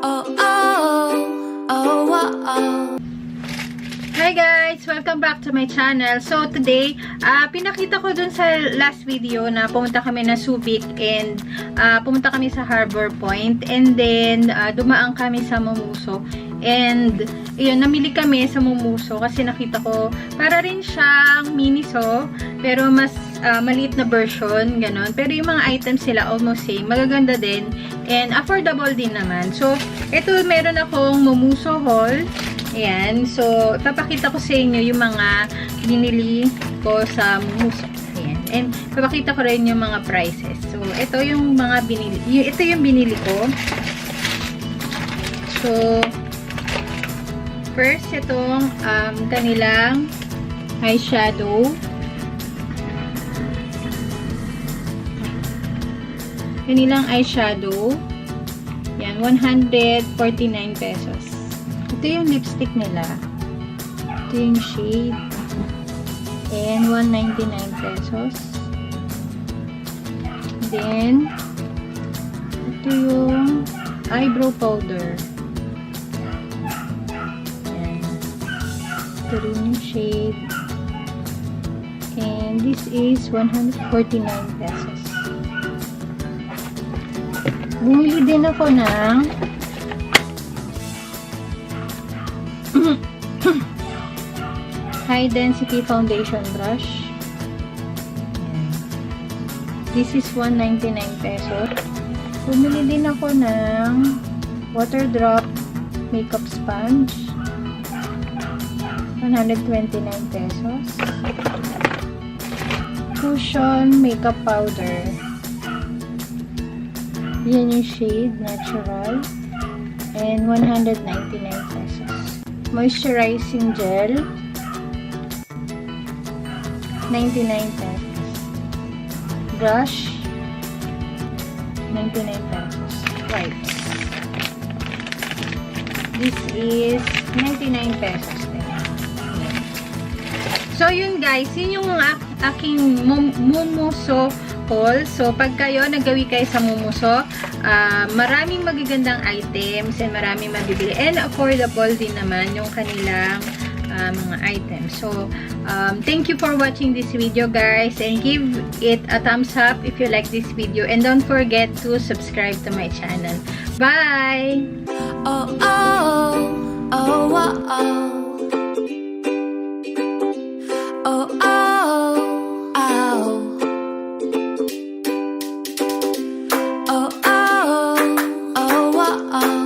Oh, oh, oh, oh, oh. Hi guys! Welcome back to my channel. So today, pinakita ko dun sa last video na pumunta kami na Subic and pumunta kami sa Harbor Point and then dumaan kami sa Mumuso. And yun, namili kami sa Mumuso kasi nakita ko para rin siyang Miniso pero mas maliit na version, ganon. Pero yung mga items sila almost same, magaganda din and affordable din naman. So ito, meron akong Mumuso haul. Ayan, so papakita ko sa inyo yung mga binili ko sa Mumuso. Ayan, and papakita ko rin yung mga prices. So ito yung mga binili, ito yung binili ko. So first, itong kanilang eyeshadow. Kanilang eyeshadow. Yan, 149 pesos. Ito yung lipstick nila. Ito yung shade. And 199 pesos. Then, ito yung eyebrow powder. Ito rin yung shade. And this is 149 pesos. Bumili din ako ng high density foundation brush. This is 199 pesos. Bumili din ako ng water drop makeup sponge. 129 pesos. Cushion makeup powder. Yan yung shade, natural. And 199 pesos. Moisturizing gel. 99 pesos. Brush. 99 pesos. Wipes. This is 99 pesos. So, yun guys, yun yung aking Mumuso haul. So, pag kayo, nagawi kayo sa Mumuso, maraming magagandang items and maraming mabibili. And affordable din naman yung kanilang mga items. So, thank you for watching this video guys. And give it a thumbs up if you like this video. And don't forget to subscribe to my channel. Bye! Oh, oh, oh, oh, oh. Oh, oh, oh. Oh, oh, oh, oh, oh.